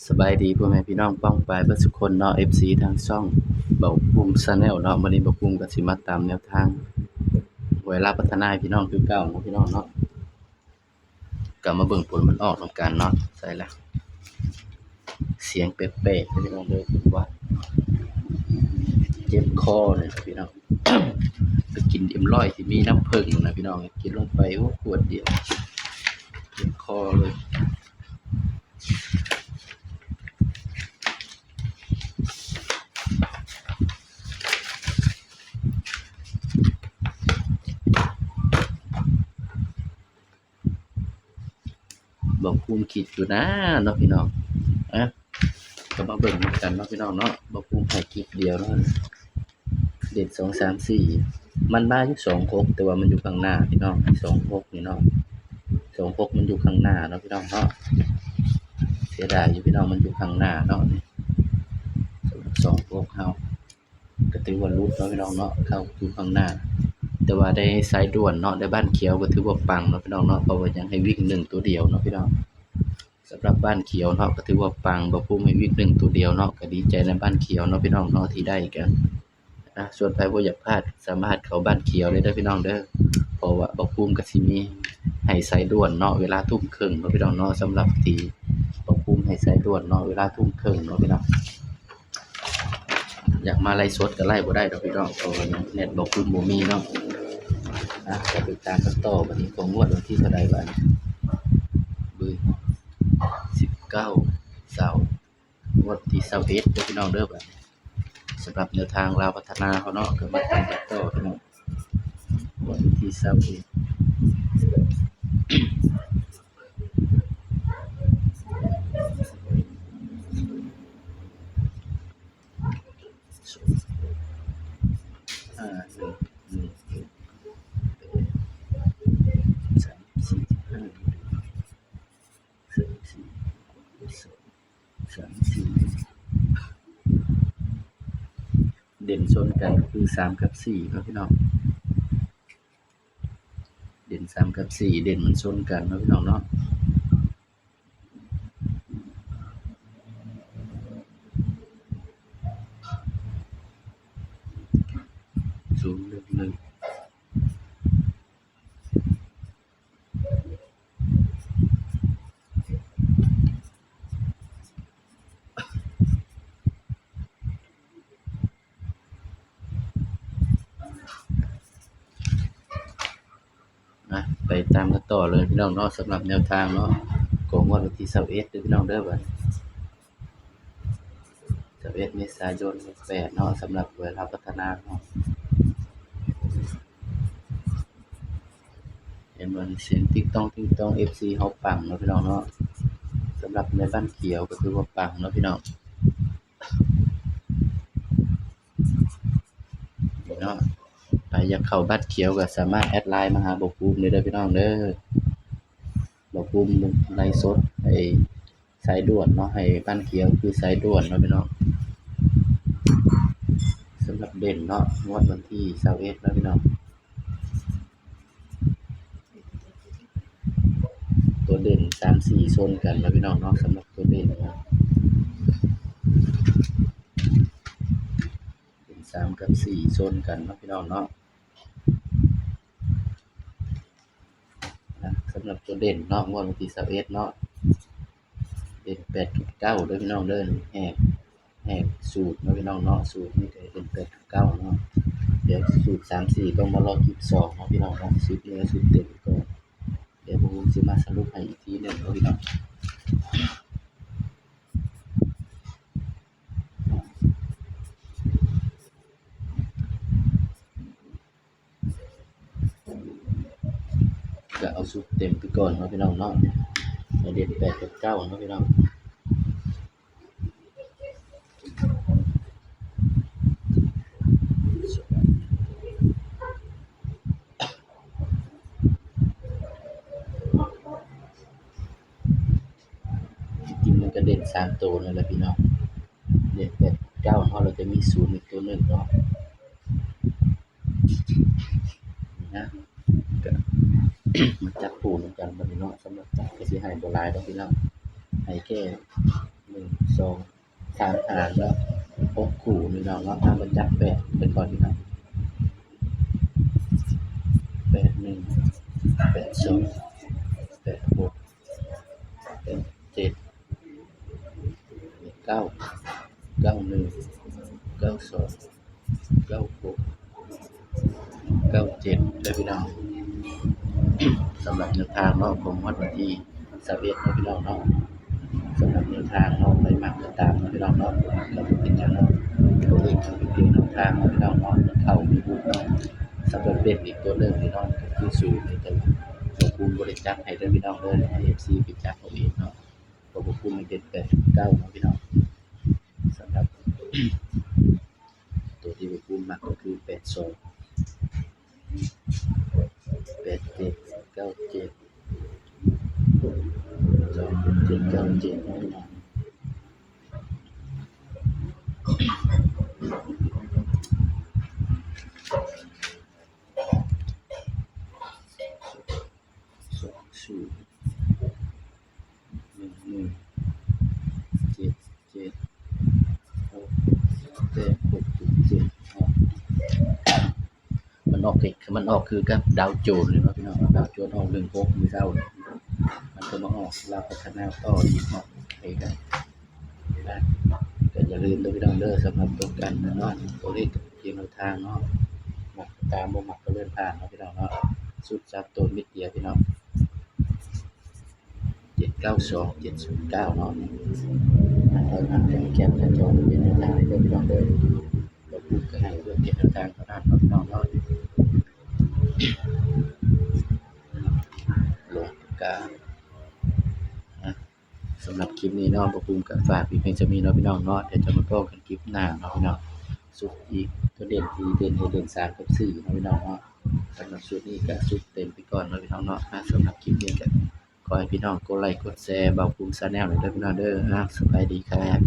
สบายดีพ่อแม่พี่น้องป้องปายเบิดซุคนเนาะ FC ทางช่องเบาภูมิ Channel เนาะมื้อนี้เบาภูมิก็สิมาตามแนวทางหวยลาวพัฒนาให้พี่น้องคือเก่าเนาะพี่น้องเนาะก็มาเบิ่งผลมันออกนำกันเนาะใส่ละเสียงแปลกๆเด้อพี่น้องเด้อผมว่าเจ็บคอเลยนะพี่น้อง ไปกิน M100 ที่มีน้ำผึ้งนะพี่น้องกินลงไปโอ้ขวดเดียวเจ็บคอเลยเบาภูมิคิดอยู่นะเนาะพี่น้องอะก็มาเบิ่งนำกันเนาะพี่น้องเนาะเบาภูมิให้คลิปเดียวเนาะ เด่น2 3 4มันมาอยู่26แต่ว่ามันอยู่ข้างหน้าพี่น้อง26นี่เนาะ26มันอยู่ข้างหน้าเนาะพี่น้องเนาะเสียดายอยู่พี่น้องมันอยู่ข้างหน้าเนาะนี่26เฮาก็ถือว่ารุดเนาะพี่น้องเนาะเข้าอยู่ข้างหน้าแต่ว่าได้สายด่วนเนาะได้บ้านเขียวก็ถือว่าปังเนาะพี่น้องเนาะเพราะว่ายังให้วิ่ง1ตัวเดียวเนาะพี่น้องสำหรับบ้านเขียวเนาะก็ถือว่าปังบ่พุ่มให้วิ่ง1ตัวเดียวเนาะก็ดีใจในบ้านเขียวเนาะพี่น้องเนาะที่ได้กัน ส่วนไผบ่อยากพลาดสามารถเข้าบ้านเขียวได้เด้อพี่น้องเด้อเพราะว่าบ่ภูมิก็สิมีให้สายด่วนเนาะเวลาทุ่มครึ่งเนาะพี่น้องเนาะสำหรับที่บ่ภูมิให้สายด่วนเนาะเวลาทุ่มครึ่งเนาะพี่น้องอยากมาไลฟ์สดก็ไลฟ์บ่ได้ดอกพี่น้องเพราะว่าเน็ตบ่ภูมิบ่มีเนาะก็ไปตามกันต่อบัดนี้ของงวดวันที่เท่าใดบัดนี้บึ้ย19เสาร์งวดที่21เด้อพี่น้องเด้อบัดนี้สำหรับแนวทางลาวพัฒนาเขาเนาะก็มาตามกันต่อพี่น้องวันที่21เด่นชนกันก็คือ3กับ4เนาะพี่น้องเด่น3กับ4เด่นมันชนกันเนาะพี่น้องเนาะ011ไปตามกันต่อเลยพี่น้องเนาะสำหรับแนวทางเนาะของงวดวันที่21เด้อพี่น้องเด้อบัด21เมษายน68เนาะสำหรับหวยลาวพัฒนาเนาะเห็นว่าเสียงติ๊งต๊อง FC เฮาปังเนาะพี่น้องเนาะสำหรับในบ้านเขียวก็คือว่าปังเนาะพี่น้องเนาะใครอยากเข้าบ้านเขียวก็สามารถแอดไลน์มาหาบ่ภูมิได้เด้อพี่น้องเด้อบ่ภูมิไลฟ์สดให้สายด่วนเนาะให้บ้านเขียวคือสายด่วนเนาะพี่น้องสำหรับเด่นเนาะงวดวันที่21เนาะพี่น้องตัวเด่น3 4ชนกันเนาะพี่น้องเนาะสำหรับตัวเด่นเนาะเด่น3กับ4ชนกันเนาะพี่น้องเนาะสำหรับตัวเด่นเนาะงวดวันที่21เนาะเด่น8กับ9เด้อพี่น้องเด้อแหกสูตรเนาะพี่น้องเนาะสูตรนี่ก็เด่น8กับ9เนาะเดี๋ยวสูตร3 4ต้องมารอคลิป2เนาะพี่น้องเนาะสูตรนี้สูตรเต็มก็เดี๋ยวผมสิมาสรุปให้อีกทีหนึ่งเนาะพี่น้องก็เอาสูตรเต็มไปก่อนเนาะพี่น้องเนาะเด่น8กับ9เนาะพี่น้องจริงๆมันก็เด่น3ตัวนั่นแหละพี่น้องเด่น8 9เนาะเราจะมี0อีกตัวหนึ่งเนาะนะก็ มาจับปูนำกันบัดนี้เนาะสำหรับจับก็สิให้บ่หลายดอกพี่น้องให้แค่1 2 3หางแล้ว6คู่พี่น้องเนาะถ้ามันจับ8เป็นก่อนพี่น้อง81 82 86 87 9 91 92 96 97เด้อพี่น้อง สำหรับแนวทางเนาะผมฮอดวันที่21เนาะพี่น้องเนาะสำหรับแนวทางเนาะไปมักก็ตามเนาะพี่น้องเนาะก็บ่เป็นหยังเนาะตัวเลขก็เป็นเพียงแนวทางเนาะพี่น้องเนาะมีเข้ามีหลุดเนาะสำหรับเด็กอีกตัวหนึงพี่น้องก็คือ0นี่แต่ว่าบ่คูณบ่ได้จับให้เด้อพี่น้องเด้อให้ FC ไปจับเอาเองเนาะเพราะบ่คูณมันเป็น8 9เนาะพี่น้องสำหรับ ตัวที่บ่คูณมักก็คือ82 87 97 27 97เนาะพี่น้อง20 11 77 6 7 6 7มันออกเลขมันออกคือกับดาวโจนส์เลยเนาะพี่น้องดาวโจนส์ออก16มื้อเช้านี่มันก็มาออกลาวพัฒนาต่ออีกเนาะไปกันนะก็อย่าลืมเด้อพี่น้องเด้อสำหรับตัวกันเนาะตัวเลขเพียงแนวทางเนาะมักตามบ่มักก็เลื่อนผ่านเนาะพี่น้องเนาะสุดจับตัวมิดเดียวพี่น้อง792 709เนาะถ้ามักแคปหน้าจอเป็นแนวทางให้เด้อพี่น้องเด้อบ่พูดก็ให้เรื่องเก็บแนวทางเท่านั้นเนาะพี่น้องเนาะโลกา สำหรับคลิปนี้เนาะบ่ภูมิก็ฝากพี่เพิ่นจะมีเนาะพี่น้องเนาะเดี๋ยวจะมาพบกันคลิปหน้าเนาะพี่น้องสุดอีกตัวเด่นที่เด่นให้เด่น3กับ4เนาะพี่น้องเนาะสำหรับชุดนี้ก็สุดเต็มไปก่อนเนาะพี่น้องเนาะสำหรับคลิปนี้ก็ขอให้พี่น้องกดไลค์กดแชร์เบาภูมิ Channel หน่อยเด้อพี่น้องเด้อสบายดีครับ